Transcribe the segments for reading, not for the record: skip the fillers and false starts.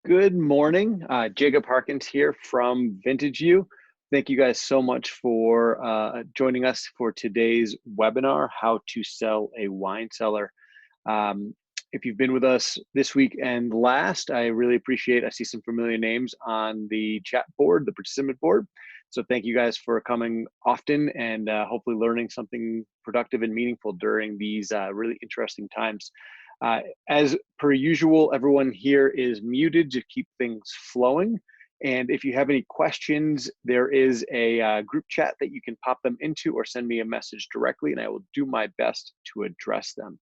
Good morning. Jacob Harkins here from Vintage You. Thank you guys so much for joining us for today's webinar, How to Sell a Wine Cellar. If you've been with us this week and last, I really appreciate, I see some familiar names on the chat board, the participant board. So thank you guys for coming often and hopefully learning something productive and meaningful during these really interesting times. As per usual, everyone here is muted to keep things flowing. And if you have any questions, there is a group chat that you can pop them into or send me a message directly, and I will do my best to address them.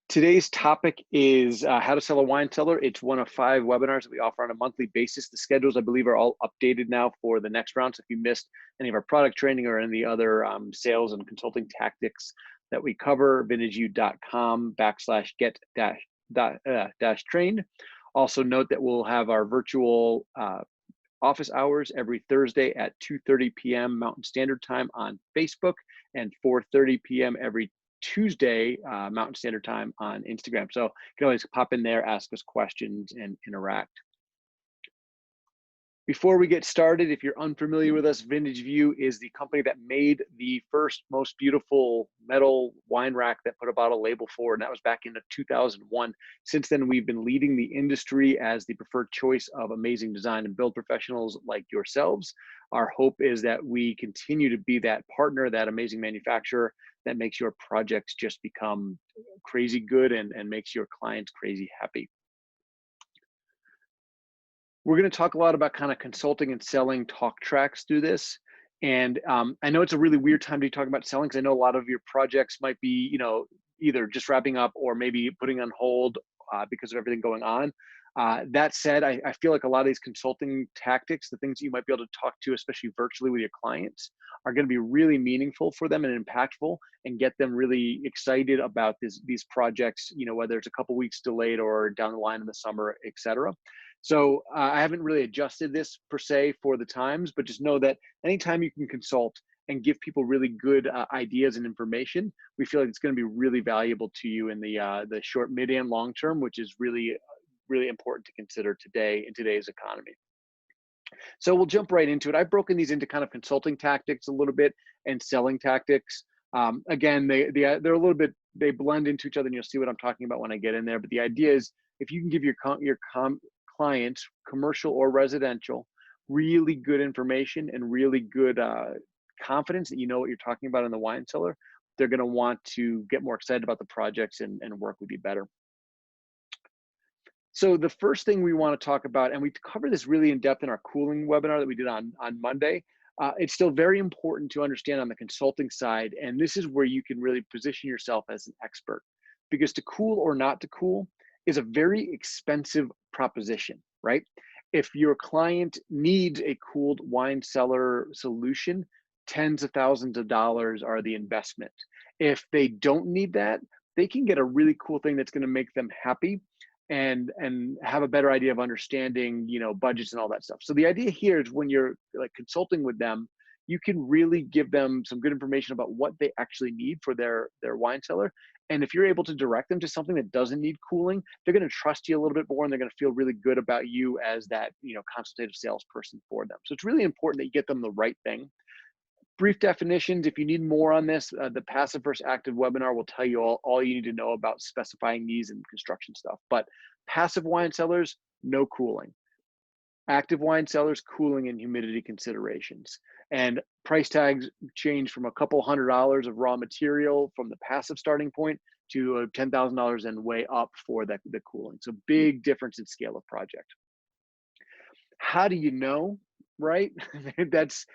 Today's topic is how to sell a wine cellar. It's one of 5 webinars that we offer on a monthly basis. The schedules, I believe, are all updated now for the next round. So if you missed any of our product training or any other sales and consulting tactics that we cover, vintageyou.com/get-trained. Also note that we'll have our virtual office hours every Thursday at 2:30 p.m. Mountain Standard Time on Facebook and 4:30 p.m. every Tuesday Mountain Standard Time on Instagram. So you can always pop in there, ask us questions, and interact. Before we get started, if you're unfamiliar with us, Vintage View is the company that made the first most beautiful metal wine rack that put a bottle label forward, and that was back in 2001. Since then, we've been leading the industry as the preferred choice of amazing design and build professionals like yourselves. Our hope is that we continue to be that partner, that amazing manufacturer that makes your projects just become crazy good and makes your clients crazy happy. We're going to talk a lot about kind of consulting and selling talk tracks through this. And I know it's a really weird time to be talking about selling because I know a lot of your projects might be, either just wrapping up or maybe putting on hold because of everything going on. That said, I feel like a lot of these consulting tactics, the things that you might be able to talk to, especially virtually with your clients, are going to be really meaningful for them and impactful and get them really excited about these projects, whether it's a couple weeks delayed or down the line in the summer, et cetera. So I haven't really adjusted this per se for the times, but just know that anytime you can consult and give people really good ideas and information, we feel like it's going to be really valuable to you in the short, mid, and long term, which is really, really important to consider today in today's economy. So we'll jump right into it. I've broken these into kind of consulting tactics a little bit and selling tactics. Again, they're a little bit, they blend into each other, and you'll see what I'm talking about when I get in there. But the idea is, if you can give your clients, commercial or residential, really good information and really good confidence that you know what you're talking about in the wine cellar, they're going to want to get more excited about the projects and work with you better. So the first thing we want to talk about, and we cover this really in depth in our cooling webinar that we did on Monday, it's still very important to understand on the consulting side, and this is where you can really position yourself as an expert, because to cool or not to cool is a very expensive proposition, right? If your client needs a cooled wine cellar solution, tens of thousands of dollars are the investment. If they don't need that, they can get a really cool thing that's going to make them happy and have a better idea of understanding, budgets and all that stuff. So the idea here is, when you're like consulting with them, you can really give them some good information about what they actually need for their wine cellar. And if you're able to direct them to something that doesn't need cooling, they're going to trust you a little bit more, and they're going to feel really good about you as that, consultative salesperson for them. So it's really important that you get them the right thing. Brief definitions, if you need more on this, the passive versus active webinar will tell you all you need to know about specifying these and construction stuff. But passive wine cellars, no cooling. Active wine cellars, cooling and humidity considerations. And price tags change from a couple $100 of raw material from the passive starting point to $10,000 and way up for the cooling. So big difference in scale of project. How do you know, right? that's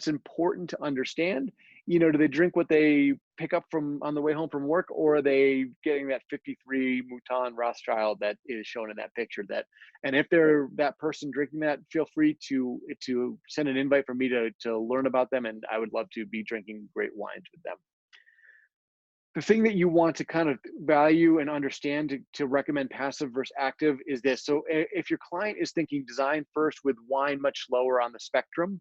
important to understand. Do they drink what they pick up from on the way home from work, or are they getting that 53 Mouton Rothschild that is shown in that picture? And if they're that person drinking that, feel free to send an invite for me to learn about them, and I would love to be drinking great wines with them. The thing that you want to kind of value and understand to recommend passive versus active is this. So if your client is thinking design first with wine much lower on the spectrum,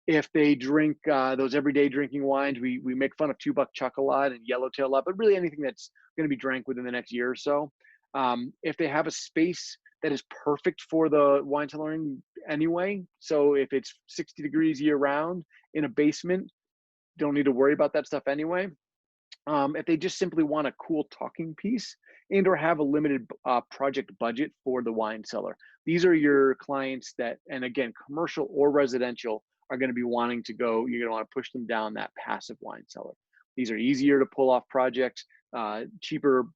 if they drink those everyday drinking wines, we make fun of 2 Buck Chuck a lot and Yellowtail a lot, but really anything that's going to be drank within the next year or so, If they have a space that is perfect for the wine cellaring anyway, so if it's 60 degrees year round in a basement, don't need to worry about that stuff anyway. If they just simply want a cool talking piece and or have a limited project budget for the wine cellar, these are your clients that, and again, commercial or residential, are going to be wanting to go, you're going to want to push them down that passive wine cellar. These are easier to pull off projects, cheaper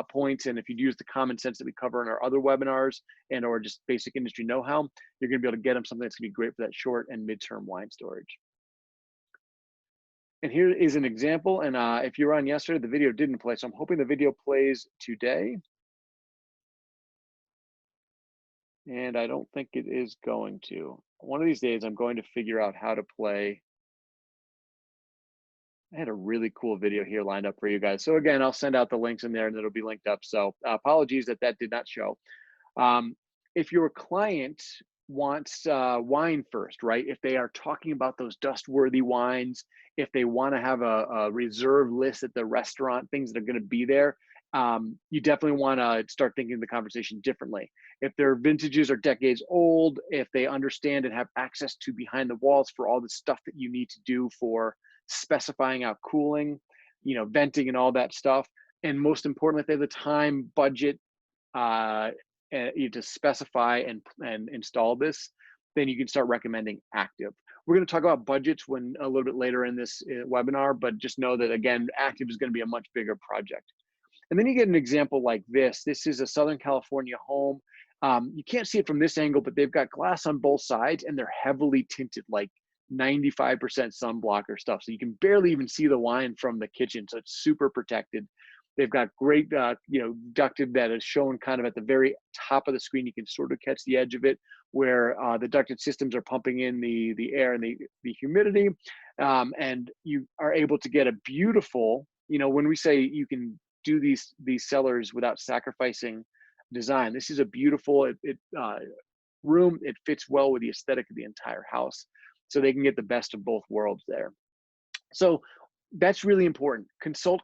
points. And if you use the common sense that we cover in our other webinars and or just basic industry know-how, you're going to be able to get them something that's going to be great for that short and midterm wine storage. And here is an example. And if you were on yesterday, the video didn't play. So I'm hoping the video plays today. And I don't think it is going to. One of these days, I'm going to figure out how to play. I had a really cool video here lined up for you guys. So again, I'll send out the links in there and it'll be linked up. So apologies that that did not show. If your client wants wine first, right? If they are talking about those dust-worthy wines, if they want to have a reserve list at the restaurant, things that are going to be there, you definitely want to start thinking the conversation differently. If their vintages are decades old, if they understand and have access to behind the walls for all the stuff that you need to do for specifying out cooling, venting and all that stuff, and most importantly, if they have the time, budget, to specify and install this, then you can start recommending active. We're going to talk about budgets when a little bit later in this webinar, but just know that again, active is going to be a much bigger project. And then you get an example like this. This is a Southern California home. You can't see it from this angle, but they've got glass on both sides and they're heavily tinted, like 95% sunblocker stuff. So you can barely even see the wine from the kitchen. So it's super protected. They've got great, ducted that is shown kind of at the very top of the screen. You can sort of catch the edge of it where the ducted systems are pumping in the air and the humidity. And you are able to get a beautiful, when we say you can do these cellars without sacrificing design, this is a beautiful room. It fits well with the aesthetic of the entire house. So they can get the best of both worlds there. So that's really important. Consult,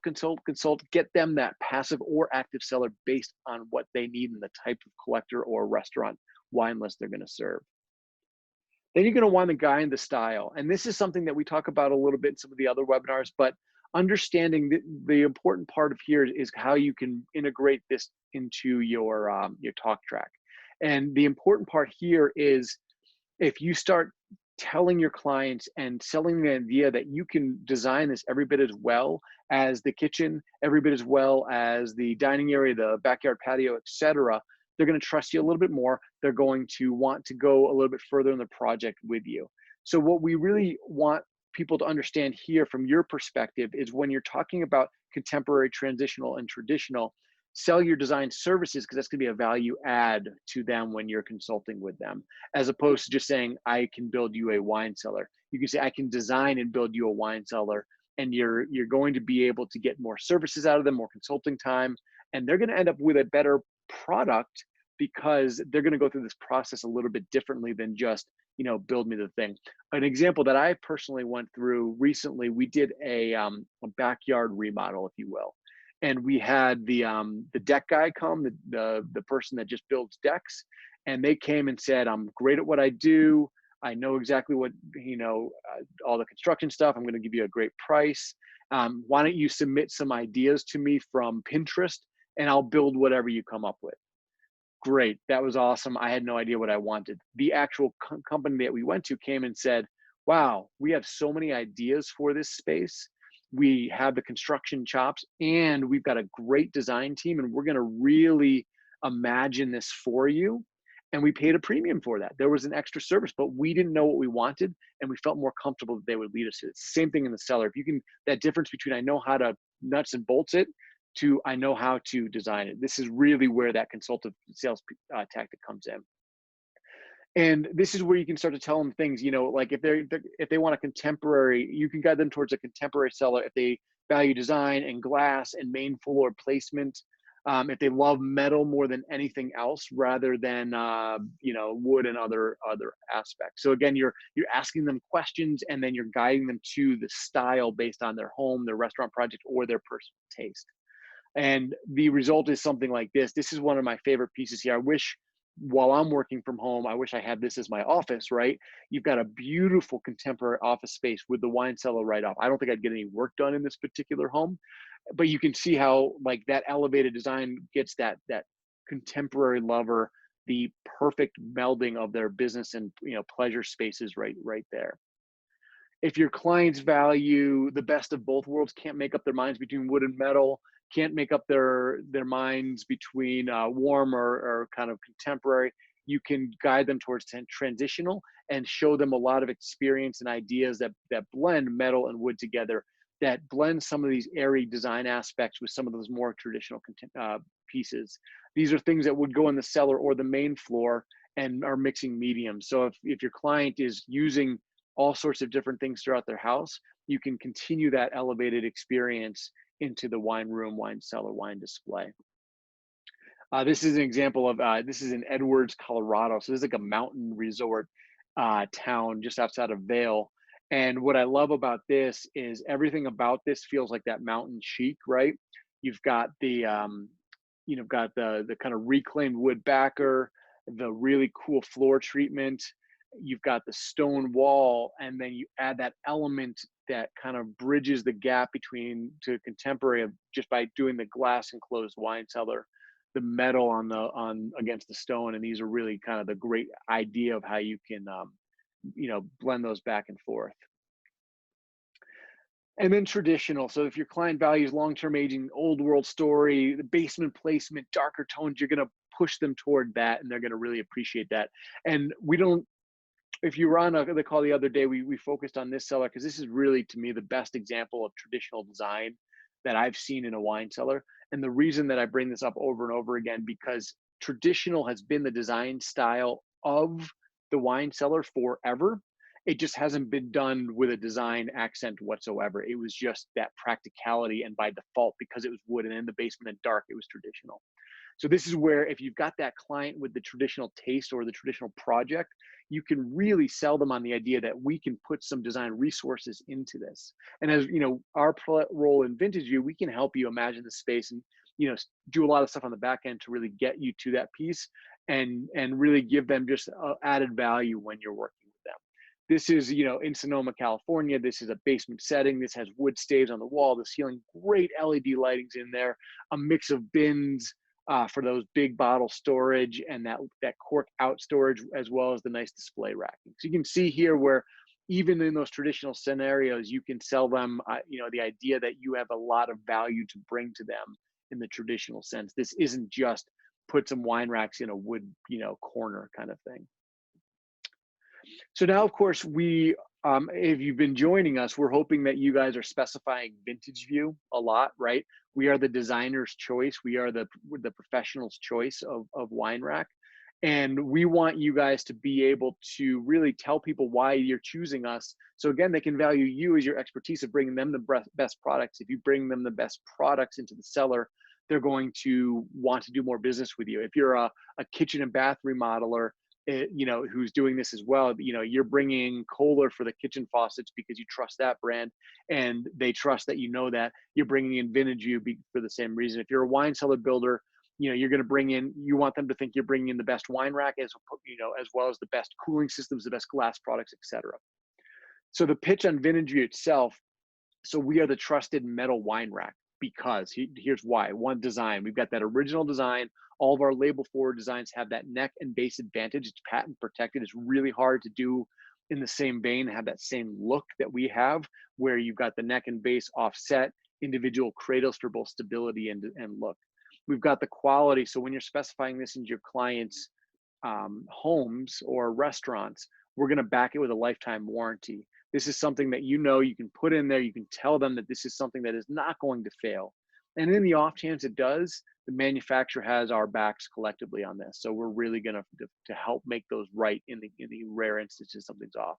get them that passive or active cellar based on what they need and the type of collector or restaurant wine list they're going to serve. Then you're going to want to guide the style. And this is something that we talk about a little bit in some of the other webinars, but understanding the important part of here is how you can integrate this into your talk track. And the important part here is if you start telling your clients and selling the idea that you can design this every bit as well as the kitchen, every bit as well as the dining area, the backyard patio, etc., they're going to trust you a little bit more. They're going to want to go a little bit further in the project with you. So what we really want people to understand here from your perspective is when you're talking about contemporary, transitional, and traditional, sell your design services because that's going to be a value add to them when you're consulting with them, as opposed to just saying, I can build you a wine cellar. You can say, I can design and build you a wine cellar, and you're going to be able to get more services out of them, more consulting time, and they're going to end up with a better product because they're going to go through this process a little bit differently than just, build me the thing. An example that I personally went through recently, we did a backyard remodel, if you will. And we had the deck guy come, the person that just builds decks, and they came and said, I'm great at what I do. I know exactly what, all the construction stuff. I'm going to give you a great price. Why don't you submit some ideas to me from Pinterest and I'll build whatever you come up with. Great. That was awesome. I had no idea what I wanted. The actual company that we went to came and said, wow, we have so many ideas for this space. We have the construction chops and we've got a great design team and we're going to really imagine this for you. And we paid a premium for that. There was an extra service, but we didn't know what we wanted and we felt more comfortable that they would lead us to it. It's the same thing in the cellar. If you can, that difference between I know how to nuts and bolts it to I know how to design it. This is really where that consultative sales tactic comes in. And this is where you can start to tell them things, like if they want a contemporary, you can guide them towards a contemporary cellar. If they value design and glass and main floor placement, if they love metal more than anything else, rather than wood and other aspects. So again, you're asking them questions and then you're guiding them to the style based on their home, their restaurant project, or their personal taste. And the result is something like this. This is one of my favorite pieces here. I wish while I'm working from home, I wish I had this as my office, right? You've got a beautiful contemporary office space with the wine cellar right off. I don't think I'd get any work done in this particular home, but you can see how like that elevated design gets that contemporary lover, the perfect melding of their business and pleasure spaces right there. If your clients value the best of both worlds, can't make up their minds between wood and metal, can't make up their minds between warm or kind of contemporary, you can guide them towards transitional and show them a lot of experience and ideas that blend metal and wood together, that blend some of these airy design aspects with some of those more traditional pieces. These are things that would go in the cellar or the main floor and are mixing mediums. So if your client is using all sorts of different things throughout their house, you can continue that elevated experience into the wine room, wine cellar, wine display. This is an example of, this is in Edwards, Colorado. So this is like a mountain resort town just outside of Vail. And what I love about this is everything about this feels like that mountain chic, right? You've got the kind of reclaimed wood backer, the really cool floor treatment. You've got the stone wall, and then you add that element that kind of bridges the gap between to contemporary of just by doing the glass enclosed wine cellar, the metal on against the stone, and these are really kind of the great idea of how you can blend those back and forth. And then traditional. So if your client values long-term aging, old world story, the basement placement, darker tones, you're going to push them toward that, and they're going to really appreciate that. And we don't, if you were on the call the other day, we focused on this cellar because this is really, to me, the best example of traditional design that I've seen in a wine cellar. And the reason that I bring this up over and over again, because traditional has been the design style of the wine cellar forever. It just hasn't been done with a design accent whatsoever. It was just that practicality, and by default, because it was wood and in the basement and dark, it was traditional. So this is where if you've got that client with the traditional taste or the traditional project, you can really sell them on the idea that we can put some design resources into this. And as you know, our role in Vintage View, we can help you imagine the space and do a lot of stuff on the back end to really get you to that piece and really give them just added value when you're working with them. This is, in Sonoma, California. This is a basement setting. This has wood staves on the wall, the ceiling, great LED lightings in there, a mix of bins, for those big bottle storage and that cork out storage, as well as the nice display racking. So you can see here where even in those traditional scenarios, you can sell them, the idea that you have a lot of value to bring to them in the traditional sense. This isn't just put some wine racks in a wood, corner kind of thing. So now, of course, if you've been joining us, we're hoping that you guys are specifying Vintage View a lot, right? We are the designer's choice. We are the professional's choice of wine rack. And we want you guys to be able to really tell people why you're choosing us. So again, they can value you as your expertise of bringing them the best products. If you bring them the best products into the cellar, they're going to want to do more business with you. If you're a kitchen and bath remodeler, who's doing this as well, you're bringing Kohler for the kitchen faucets because you trust that brand and they trust that that you're bringing in Vintage View for the same reason. If you're a wine cellar builder, you're going to bring in, you want them to think you're bringing in the best wine rack as well as the best cooling systems, the best glass products, etc. So the pitch on Vintage View itself, so we are the trusted metal wine rack because here's why. One, design. We've got that original design. All of our label forward designs have that neck and base advantage. It's patent protected. It's really hard to do in the same vein, have that same look that we have, where you've got the neck and base offset, individual cradles for both stability and look. We've got the quality. So when you're specifying this into your clients' homes or restaurants, we're going to back it with a lifetime warranty. This is something that you can put in there. You can tell them that this is something that is not going to fail. And in the off chance it does, the manufacturer has our backs collectively on this. So we're really going to help make those right in the rare instances something's off.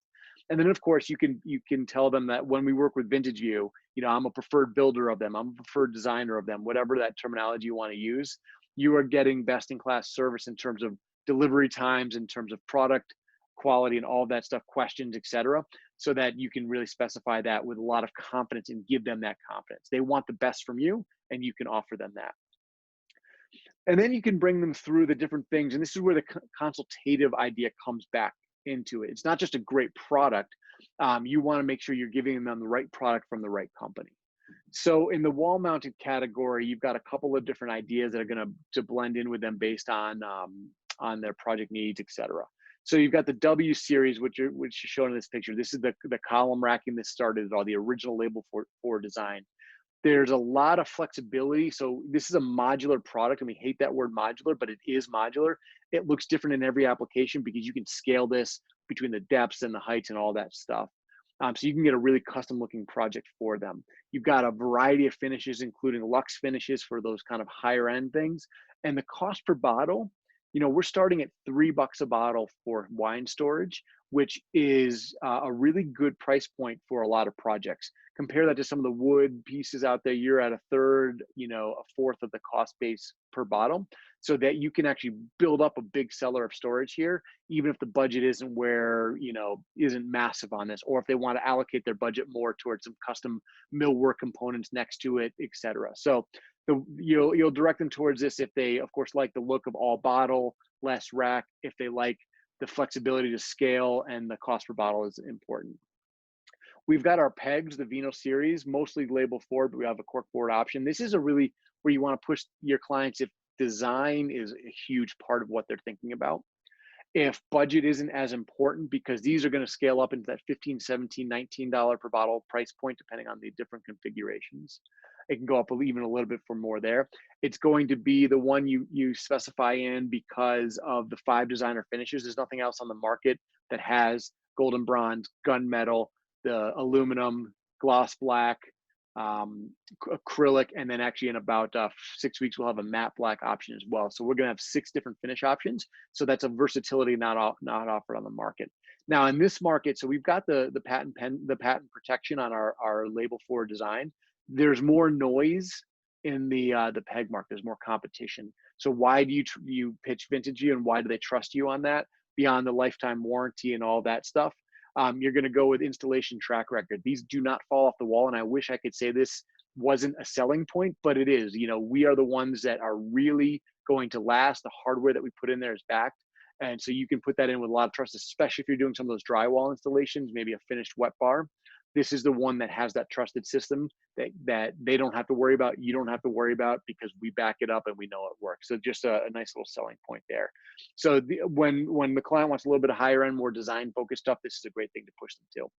And then of course you can tell them that when we work with Vintage View, I'm a preferred builder of them. I'm a preferred designer of them, whatever that terminology you want to use. You are getting best in class service in terms of delivery times, in terms of product quality and all that stuff, questions, etc. so that you can really specify that with a lot of confidence and give them that confidence. They want the best from you, and you can offer them that. And then you can bring them through the different things. And this is where the consultative idea comes back into it. It's not just a great product. You want to make sure you're giving them the right product from the right company. So in the wall mounted category, you've got a couple of different ideas that are going to blend in with them based on their project needs, etc. So you've got the W series, which is shown in this picture. This is the column racking that started it all, the original label for design. There's a lot of flexibility. So this is a modular product, and we hate that word modular, but it is modular. It looks different in every application because you can scale this between the depths and the heights and all that stuff. So you can get a really custom looking project for them. You've got a variety of finishes, including luxe finishes for those kind of higher end things. And the cost per bottle, we're starting at $3 a bottle for wine storage, which is a really good price point for a lot of projects. Compare that to some of the wood pieces out there, you're at a third, a fourth of the cost base per bottle, so that you can actually build up a big cellar of storage here, even if the budget isn't isn't massive on this, or if they want to allocate their budget more towards some custom millwork components next to it, etc. So you'll direct them towards this if they, of course, like the look of all bottle, less rack, if they like the flexibility to scale, and the cost per bottle is important. We've got our pegs, the Vino series, mostly label forward, but we have a cork board option. This is a really where you want to push your clients if design is a huge part of what they're thinking about. If budget isn't as important, because these are going to scale up into that $15, $17, $19 per bottle price point, depending on the different configurations. It can go up even a little bit for more there. It's going to be the one you specify in because of the 5 designer finishes. There's nothing else on the market that has golden bronze, gunmetal, the aluminum, gloss black, acrylic, and then actually in about 6 weeks we'll have a matte black option as well. So we're going to have 6 different finish options. So that's a versatility not offered on the market. Now in this market, so we've got the patent protection on our label for design. There's more noise in the peg market. There's more competition. So why do you pitch Vintagey, and why do they trust you on that beyond the lifetime warranty and all that stuff? You're going to go with installation track record. These do not fall off the wall. And I wish I could say this wasn't a selling point, but it is. We are the ones that are really going to last. The hardware that we put in there is backed. And so you can put that in with a lot of trust, especially if you're doing some of those drywall installations, maybe a finished wet bar. This is the one that has that trusted system that they don't have to worry about, you don't have to worry about, because we back it up and we know it works. So just a nice little selling point there. So when the client wants a little bit of higher end, more design focused stuff, this is a great thing to push them to.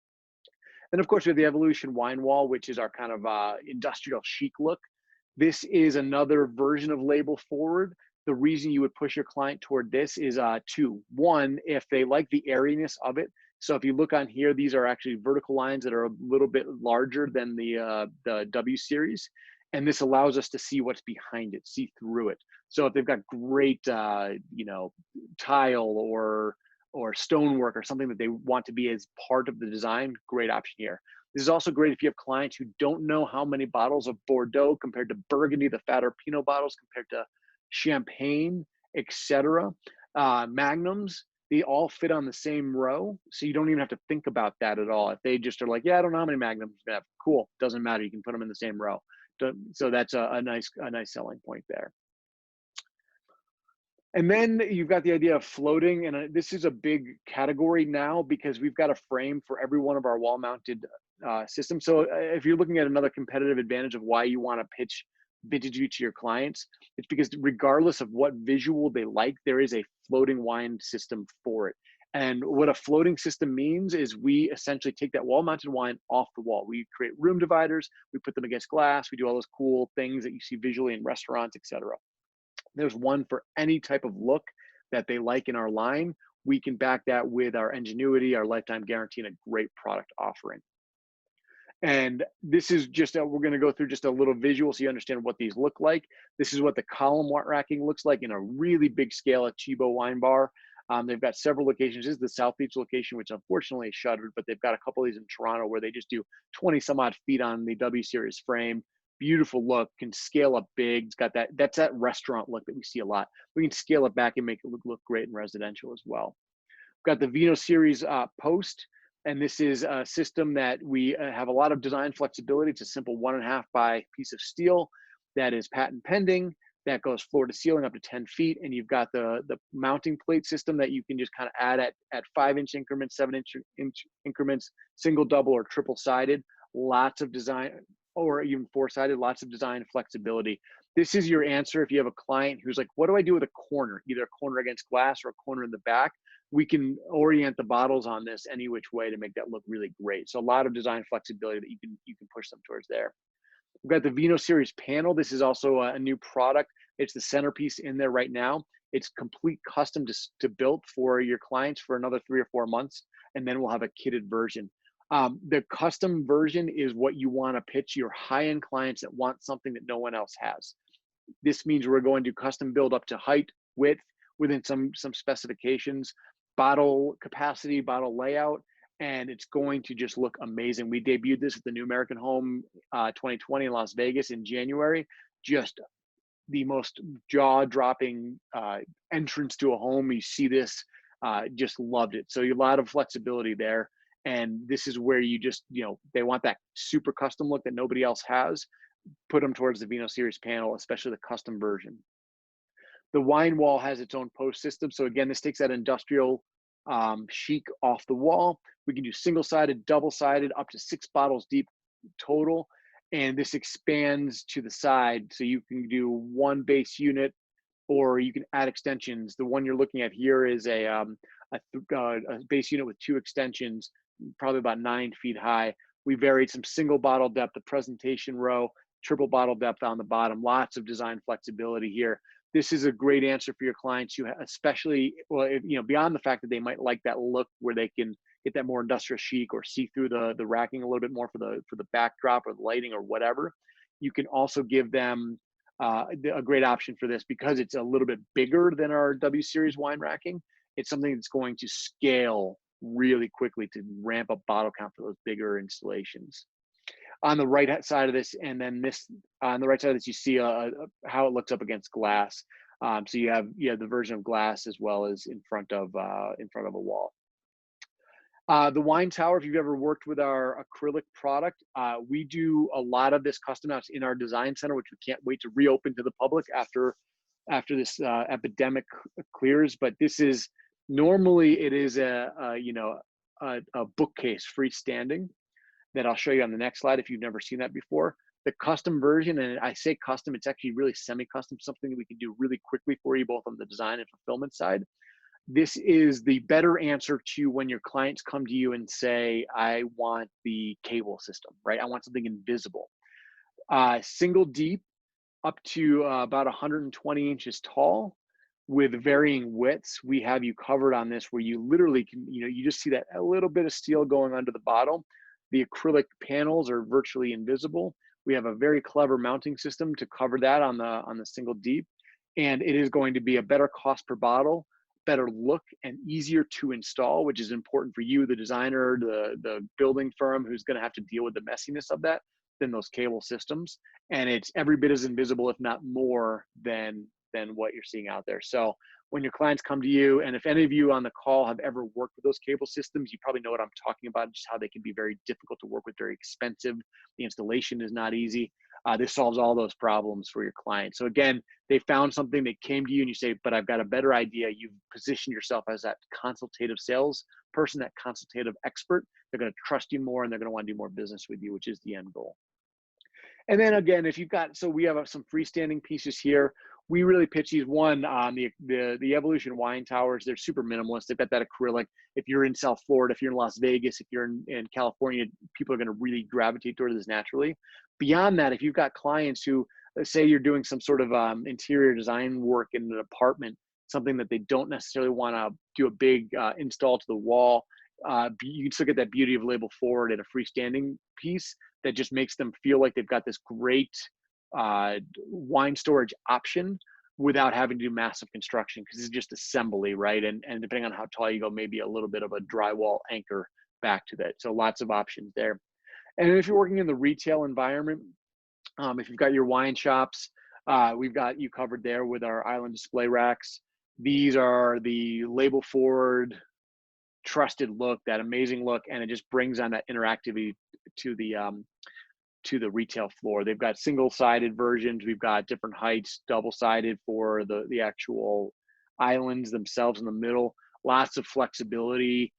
And of course, we have the Evolution wine wall, which is our kind of industrial chic look. This is another version of label forward. The reason you would push your client toward this is 2. One, if they like the airiness of it. So if you look on here, these are actually vertical lines that are a little bit larger than the W series. And this allows us to see what's behind it, see through it. So if they've got great, tile or stonework or something that they want to be as part of the design, great option here. This is also great if you have clients who don't know how many bottles of Bordeaux compared to Burgundy, the fatter Pinot bottles compared to Champagne, etc. Magnums, they all fit on the same row, so you don't even have to think about that at all. If they just are like, yeah, I don't know how many Magnums you have, cool, doesn't matter, you can put them in the same row. So that's a nice selling point there. And then you've got the idea of floating, and this is a big category now because we've got a frame for every one of our wall-mounted systems. So if you're looking at another competitive advantage of why you want to pitch Vintagey to your clients, it's because regardless of what visual they like, there is a floating wine system for it. And what a floating system means is we essentially take that wall-mounted wine off the wall. We create room dividers, we put them against glass, we do all those cool things that you see visually in restaurants, etc. There's one for any type of look that they like in our line. We can back that with our ingenuity, our lifetime guarantee, and a great product offering. And this is just, we're going to go through just a little visual so you understand what these look like. This is what the column racking looks like in a really big scale at Chibo Wine Bar. They've got several locations. This is the South Beach location, which unfortunately is shuttered, but they've got a couple of these in Toronto where they just do 20 some odd feet on the W series frame. Beautiful look, can scale up big. It's got that's that restaurant look that we see a lot. We can scale it back and make it look great in residential as well. We've got the Vino series post. And this is a system that we have a lot of design flexibility. It's a simple 1.5 by piece of steel that is patent pending, that goes floor to ceiling up to 10 feet. And you've got the mounting plate system that you can just kind of add at 5-inch increments, 7-inch increments, single, double, or triple sided. Lots of design, or even 4-sided, lots of design flexibility. This is your answer if you have a client who's like, what do I do with a corner, either a corner against glass or a corner in the back? We can orient the bottles on this any which way to make that look really great. So a lot of design flexibility that you can push them towards there. We've got the Vino Series panel. This is also a new product. It's the centerpiece in there right now. It's complete custom to build for your clients for another 3 or 4 months, and then we'll have a kitted version. The custom version is what you want to pitch your high-end clients that want something that no one else has. This means we're going to custom build up to height, width, within some specifications, bottle capacity, bottle layout, and it's going to just look amazing. We debuted this at the New American Home 2020 in Las Vegas in January. Just the most jaw-dropping entrance to a home. You see this, just loved it. So a lot of flexibility there. And this is where you just, they want that super custom look that nobody else has. Put them towards the Vino Series panel, especially the custom version. The wine wall has its own post system. So again, this takes that industrial chic off the wall. We can do single-sided, double-sided, up to 6 bottles deep total. And this expands to the side. So you can do one base unit, or you can add extensions. The one you're looking at here is a base unit with 2 extensions, probably about 9 feet high. We varied some single bottle depth, the presentation row, triple bottle depth on the bottom. Lots of design flexibility here. This is a great answer for your clients who, especially, well, beyond the fact that they might like that look where they can get that more industrial chic or see through the racking a little bit more for the backdrop or the lighting or whatever. You can also give them a great option for this because it's a little bit bigger than our W Series wine racking. It's something that's going to scale really quickly to ramp up bottle count for those bigger installations. On the right side of this, and then this on the right side of this, you see how it looks up against glass. So you have the version of glass as well as in front of a wall. The wine tower, if you've ever worked with our acrylic product, we do a lot of this custom outs in our design center, which we can't wait to reopen to the public after this epidemic clears. But this is normally it is a bookcase freestanding that I'll show you on the next slide if you've never seen that before. The custom version, and I say custom, it's actually really semi-custom, something that we can do really quickly for you, both on the design and fulfillment side. This is the better answer to when your clients come to you and say, I want the cable system, right? I want something invisible. Single deep up to about 120 inches tall with varying widths. We have you covered on this where you literally can, you just see that a little bit of steel going under the bottom. The acrylic panels are virtually invisible. We have a very clever mounting system to cover that on the single deep. And it is going to be a better cost per bottle, better look, and easier to install, which is important for you, the designer, the building firm who's going to have to deal with the messiness of that, than those cable systems. And it's every bit as invisible, if not more, than what you're seeing out there. So when your clients come to you, and if any of you on the call have ever worked with those cable systems, you probably know what I'm talking about, just how they can be very difficult to work with, very expensive. The installation is not easy. This solves all those problems for your client. So again, they found something, they came to you and you say, but I've got a better idea. You've positioned yourself as that consultative sales person, that consultative expert. They're going to trust you more and they're going to want to do more business with you, which is the end goal. And then again, if you've got, so we have some freestanding pieces here. We really pitch these one on the Evolution wine towers. They're super minimalist. They've got that acrylic. If you're in South Florida, if you're in Las Vegas, if you're in California, people are going to really gravitate toward this naturally. Beyond that, if you've got clients who, let's say you're doing some sort of interior design work in an apartment, something that they don't necessarily want to do a big install to the wall, you can still get that beauty of label forward at a freestanding piece that just makes them feel like they've got this great wine storage option without having to do massive construction, because it's just assembly, right? And depending on how tall you go, maybe a little bit of a drywall anchor back to that. So lots of options there. And if you're working in the retail environment, if you've got your wine shops, we've got you covered there with our island display racks. These are the label forward trusted look, that amazing look, and it just brings on that interactivity to the retail floor. They've got single-sided versions. We've got different heights, double-sided for the actual islands themselves in the middle. Lots of flexibility.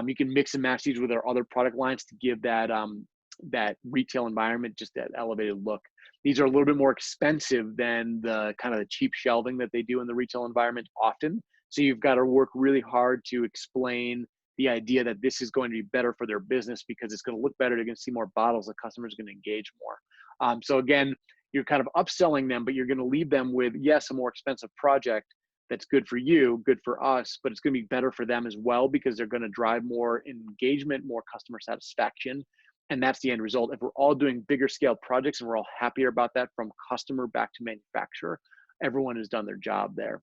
You can mix and match these with our other product lines to give that retail environment just that elevated look. These are a little bit more expensive than the kind of the cheap shelving that they do in the retail environment often. So you've got to work really hard to explain the idea that this is going to be better for their business because it's going to look better. They're going to see more bottles. The customers are going to engage more. So again, you're kind of upselling them, but you're going to leave them with, yes, a more expensive project that's good for you, good for us, but it's going to be better for them as well because they're going to drive more engagement, more customer satisfaction. And that's the end result. If we're all doing bigger scale projects and we're all happier about that from customer back to manufacturer, everyone has done their job there.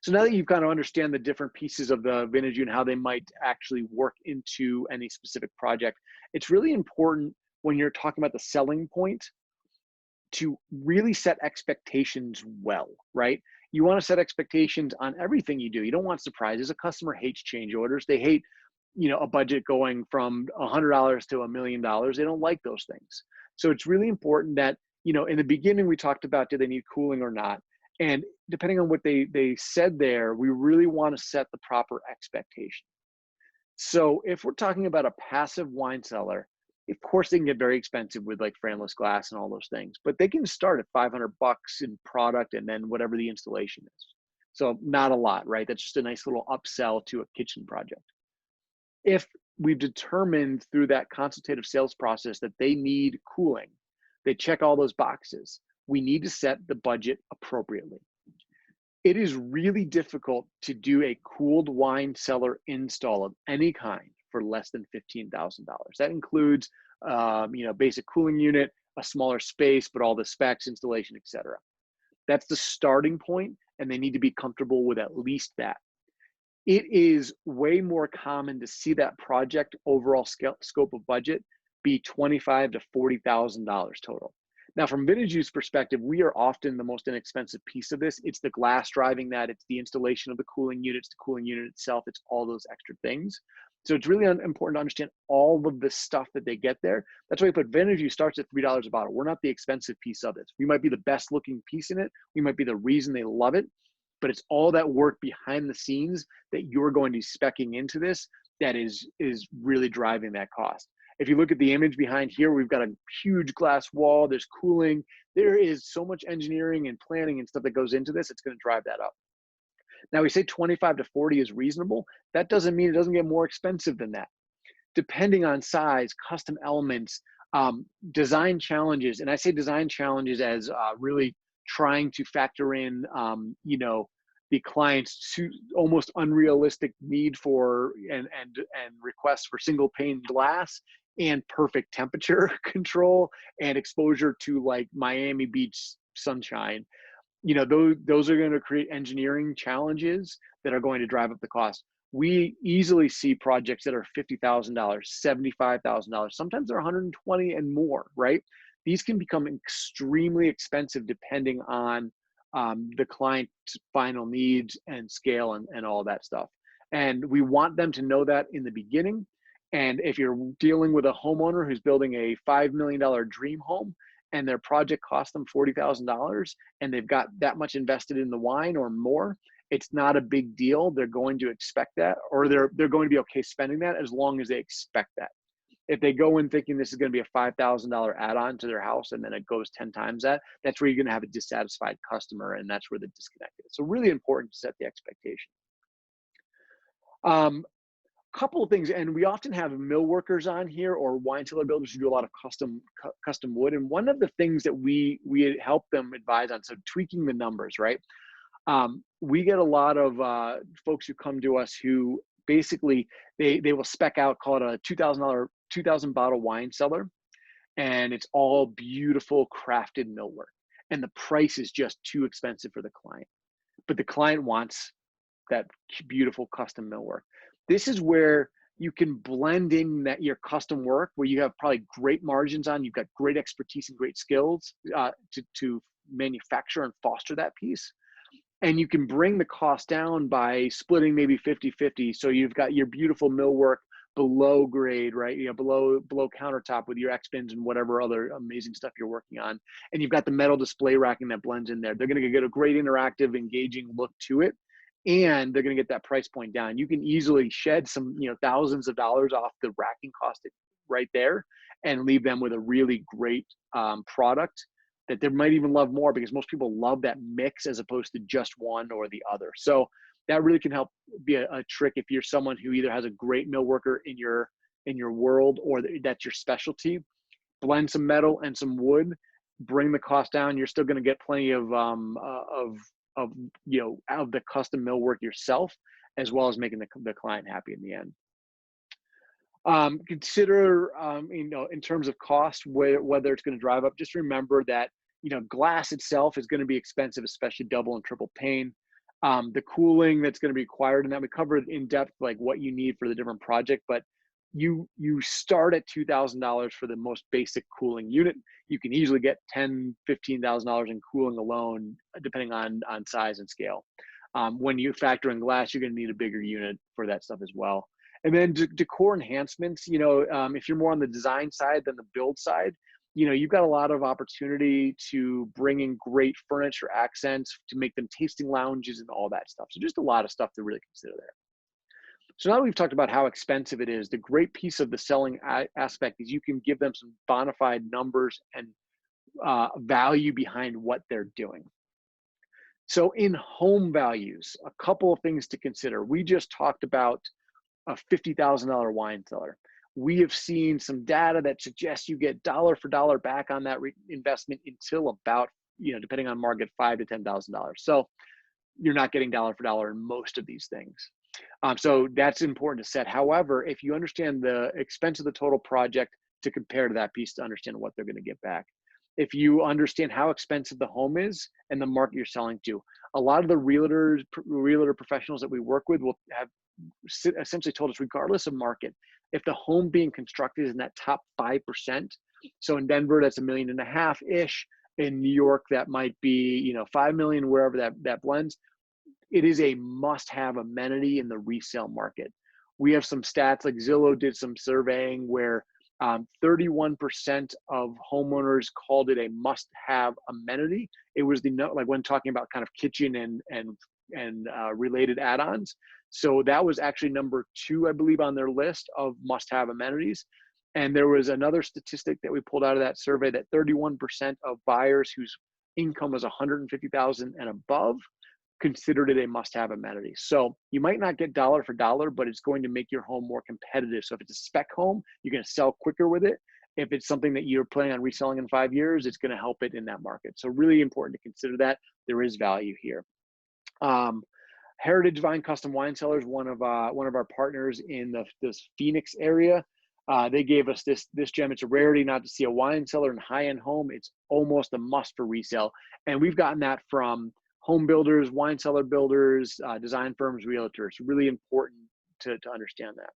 So now that you kind of understand the different pieces of the vintage and how they might actually work into any specific project, it's really important when you're talking about the selling point to really set expectations well, right? You want to set expectations on everything you do. You don't want surprises. A customer hates change orders. They hate, a budget going from $100 to $1 million. They don't like those things. So it's really important that, in the beginning, we talked about, do they need cooling or not? And depending on what they said there, we really want to set the proper expectation. So if we're talking about a passive wine cellar, of course they can get very expensive with like frameless glass and all those things, but they can start at $500 in product and then whatever the installation is. So not a lot, right? That's just a nice little upsell to a kitchen project. If we've determined through that consultative sales process that they need cooling, they check all those boxes, we need to set the budget appropriately. It is really difficult to do a cooled wine cellar install of any kind for less than $15,000. That includes, basic cooling unit, a smaller space, but all the specs, installation, etc. That's the starting point, and they need to be comfortable with at least that. It is way more common to see that project overall scope of budget be $25,000 to $40,000 total. Now, from Vintage Use perspective, we are often the most inexpensive piece of this. It's the glass driving that, it's the installation of the cooling unit, it's the cooling unit itself, it's all those extra things. So it's really important to understand all of the stuff that they get there. That's why we put Vintage Use starts at $3 a bottle. We're not the expensive piece of it. We might be the best looking piece in it. We might be the reason they love it, but it's all that work behind the scenes that you're going to be speccing into this that is really driving that cost. If you look at the image behind here, we've got a huge glass wall, there's cooling. There is so much engineering and planning and stuff that goes into this, it's gonna drive that up. Now we say 25 to 40 is reasonable. That doesn't mean it doesn't get more expensive than that. Depending on size, custom elements, design challenges, and I say design challenges as really trying to factor in, the client's almost unrealistic need for and requests for single pane glass and perfect temperature control and exposure to like Miami Beach sunshine. Those are going to create engineering challenges that are going to drive up the cost. We easily see projects that are $50,000, $75,000. Sometimes they're $120,000 and more, right? These can become extremely expensive depending on the client's final needs and scale and all that stuff. And we want them to know that in the beginning. And if you're dealing with a homeowner who's building a $5 million dream home and their project cost them $40,000 and they've got that much invested in the wine or more, it's not a big deal. They're going to expect that, or they're going to be okay spending that as long as they expect that. If they go in thinking this is going to be a $5,000 add-on to their house and then it goes 10 times that, that's where you're going to have a dissatisfied customer, and that's where the disconnect is. So really important to set the expectation. Couple of things, and we often have mill workers on here or wine cellar builders who do a lot of custom wood. And one of the things that we help them advise on, so tweaking the numbers, right? We get a lot of folks who come to us who basically they will spec out, call it a $2,000 bottle wine cellar, and it's all beautiful crafted millwork, and the price is just too expensive for the client, but the client wants that beautiful custom millwork. This is where you can blend in that your custom work, where you have probably great margins on, you've got great expertise and great skills to manufacture and foster that piece. And you can bring the cost down by splitting maybe 50-50. So you've got your beautiful millwork below grade, right? You know, below countertop with your X bins and whatever other amazing stuff you're working on. And you've got the metal display racking that blends in there. They're going to get a great interactive, engaging look to it. And they're going to get that price point down. You can easily shed some, you know, thousands of dollars off the racking cost right there and leave them with a really great product that they might even love more, because most people love that mix as opposed to just one or the other. So that really can help be a trick if you're someone who either has a great millworker in your world, or that's your specialty. Blend some metal and some wood, bring the cost down. You're still going to get plenty of you know, out of the custom millwork yourself, as well as making the client happy in the end. Consider, you know, in terms of cost, whether it's going to drive up, just remember that, you know, glass itself is going to be expensive, especially double and triple pane. The cooling that's going to be required, and that we covered in depth, like what you need for the different project, but you start at $2,000 for the most basic cooling unit. You can easily get $10,000-$15,000 in cooling alone, depending on size and scale. When you factor in glass, you're going to need a bigger unit for that stuff as well. And then decor enhancements, you know, if you're more on the design side than the build side, you know, you've got a lot of opportunity to bring in great furniture accents, to make them tasting lounges and all that stuff. So just a lot of stuff to really consider there. So now that we've talked about how expensive it is, the great piece of the selling aspect is you can give them some bona fide numbers and value behind what they're doing. So in home values, a couple of things to consider. We just talked about a $50,000 wine cellar. We have seen some data that suggests you get dollar for dollar back on that investment until about, you know, depending on market, $5,000 to $10,000. So you're not getting dollar for dollar in most of these things. So that's important to set. However, if you understand the expense of the total project to compare to that piece, to understand what they're going to get back. If you understand how expensive the home is and the market you're selling to, a lot of the realtor professionals that we work with will have essentially told us, regardless of market, if the home being constructed is in that top 5%, so in Denver that's $1.5 million ish, in New York that might be, you know, 5 million, wherever that blends, it is a must-have amenity in the resale market. We have some stats, like Zillow did some surveying where 31% of homeowners called it a must-have amenity. It was like when talking about kind of kitchen and related add-ons. So that was actually number 2, I believe, on their list of must-have amenities. And there was another statistic that we pulled out of that survey that 31% of buyers whose income was $150,000 and above considered it a must-have amenity. So you might not get dollar for dollar, but it's going to make your home more competitive. So if it's a spec home, you're going to sell quicker with it. If it's something that you're planning on reselling in 5 years, it's going to help it in that market. So really important to consider that. There is value here. Heritage Vine Custom Wine Cellars, one of our partners in this Phoenix area, they gave us this gem. It's a rarity not to see a wine cellar in high-end home. It's almost a must for resale, and we've gotten that from home builders, wine cellar builders, design firms, realtors. Really important to understand that.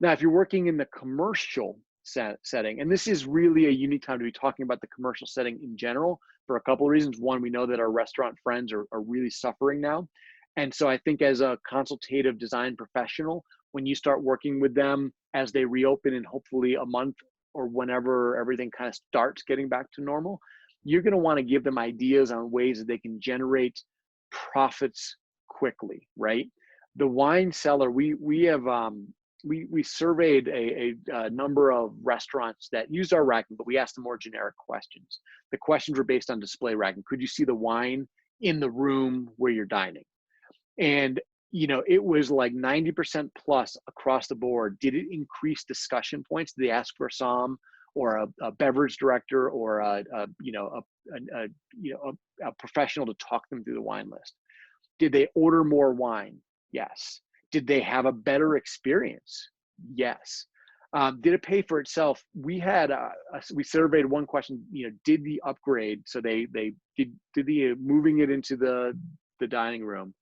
Now, if you're working in the commercial setting, and this is really a unique time to be talking about the commercial setting in general for a couple of reasons. One, we know that our restaurant friends are really suffering now. And so I think as a consultative design professional, when you start working with them as they reopen in hopefully a month or whenever everything kind of starts getting back to normal, you're going to want to give them ideas on ways that they can generate profits quickly, right? The wine cellar, we surveyed a number of restaurants that used our racking, but we asked them more generic questions. The questions were based on display racking. Could you see the wine in the room where you're dining? And, you know, it was like 90% plus across the board. Did it increase discussion points? Did they ask for a somm or a beverage director or a professional to talk them through the wine list? Did they order more wine? Yes. Did they have a better experience? Yes. Did it pay for itself? We had we surveyed one question. You know, did the upgrade? So they did the moving it into the dining room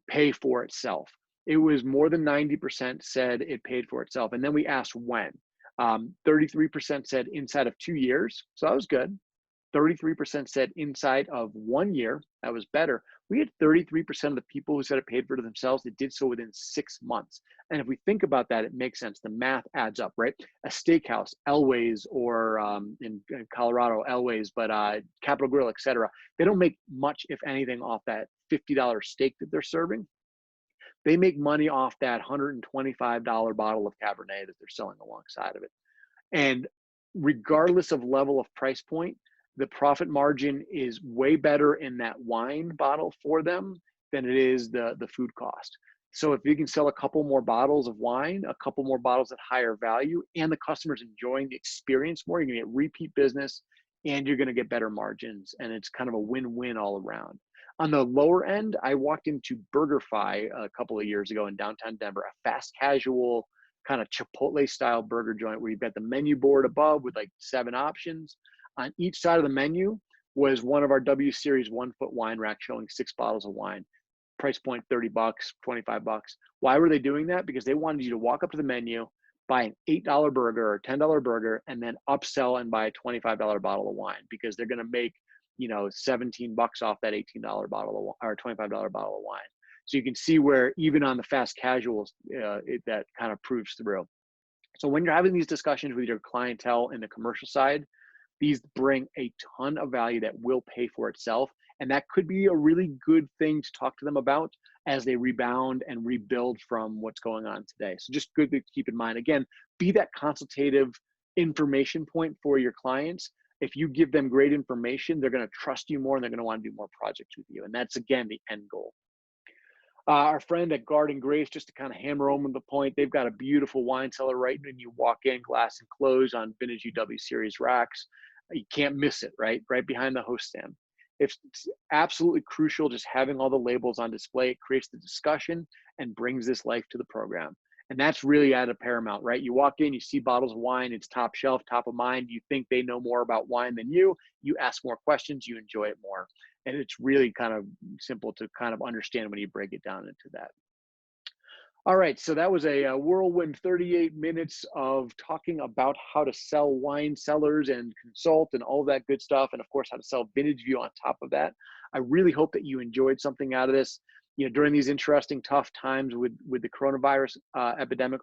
pay for itself? It was more than 90% said it paid for itself. And then we asked when. 33% said inside of 2 years. So that was good. 33% said inside of 1 year. That was better. We had 33% of the people who said it paid for it themselves, it did so within 6 months. And if we think about that, it makes sense. The math adds up, right? A steakhouse, Elway's, or in Colorado, Elway's, but Capital Grill, etc. They don't make much, if anything, off that $50 steak that they're serving. They make money off that $125 bottle of Cabernet that they're selling alongside of it. And regardless of level of price point, the profit margin is way better in that wine bottle for them than it is the food cost. So if you can sell a couple more bottles of wine, a couple more bottles at higher value, and the customer's enjoying the experience more, you're gonna get repeat business and you're gonna get better margins. And it's kind of a win-win all around. On the lower end, I walked into BurgerFi a couple of years ago in downtown Denver, a fast casual kind of Chipotle style burger joint where you've got the menu board above with like 7 options. On each side of the menu was one of our W Series 1-foot wine racks showing 6 bottles of wine. Price point $30, $25. Why were they doing that? Because they wanted you to walk up to the menu, buy an $8 burger or $10 burger, and then upsell and buy a $25 bottle of wine, because they're going to make, 17 bucks off that $18 bottle of, or $25 bottle of wine. So you can see where even on the fast casuals, that kind of proves through. So when you're having these discussions with your clientele in the commercial side, these bring a ton of value that will pay for itself. And that could be a really good thing to talk to them about as they rebound and rebuild from what's going on today. So just good to keep in mind. Again, be that consultative information point for your clients. If you give them great information, they're going to trust you more and they're going to want to do more projects with you. And that's, again, the end goal. Our friend at Garden Grace, just to kind of hammer home the point, they've got a beautiful wine cellar right when you walk in, glass and close on vintage UW series racks. You can't miss it, right? Right behind the host stand. It's absolutely crucial just having all the labels on display. It creates the discussion and brings this life to the program. And that's really at a paramount, right? You walk in, you see bottles of wine, it's top shelf, top of mind. You think they know more about wine than you. You ask more questions, you enjoy it more. And it's really kind of simple to kind of understand when you break it down into that. All right, so that was a whirlwind 38 minutes of talking about how to sell wine cellars and consult and all that good stuff. And of course, how to sell Vintage View on top of that. I really hope that you enjoyed something out of this. During these interesting, tough times with the coronavirus epidemic,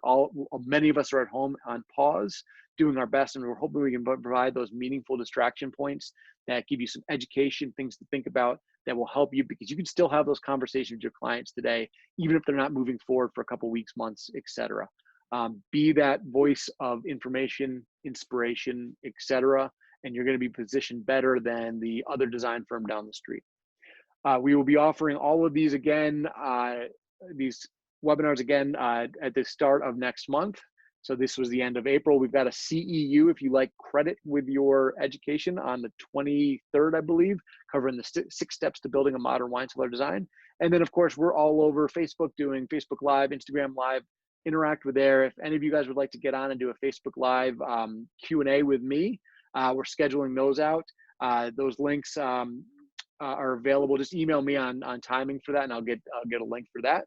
many of us are at home on pause, doing our best, and we're hoping we can provide those meaningful distraction points that give you some education, things to think about that will help you, because you can still have those conversations with your clients today, even if they're not moving forward for a couple weeks, months, etc. Be that voice of information, inspiration, etc., and you're going to be positioned better than the other design firm down the street. We will be offering all of these again, these webinars again at the start of next month. So this was the end of April. We've got a CEU, if you like credit with your education, on the 23rd, I believe, covering the 6 steps to building a modern wine cellar design. And then, of course, we're all over Facebook doing Facebook Live, Instagram Live. Interact with there. If any of you guys would like to get on and do a Facebook Live Q&A with me, we're scheduling those out. Those links are available. Just email me on timing for that, and I'll get a link for that.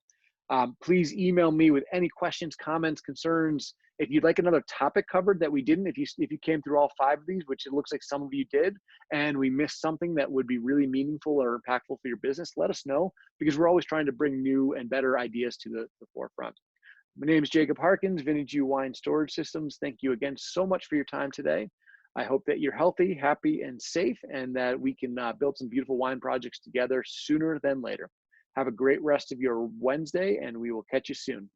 Please email me with any questions, comments, concerns. If you'd like another topic covered that we didn't, if you came through all 5 of these, which it looks like some of you did, and we missed something that would be really meaningful or impactful for your business, let us know, because we're always trying to bring new and better ideas to the forefront. My name is Jacob Harkins, Vintage U Wine Storage Systems. Thank you again so much for your time today. I hope that you're healthy, happy, and safe, and that we can build some beautiful wine projects together sooner than later. Have a great rest of your Wednesday, and we will catch you soon.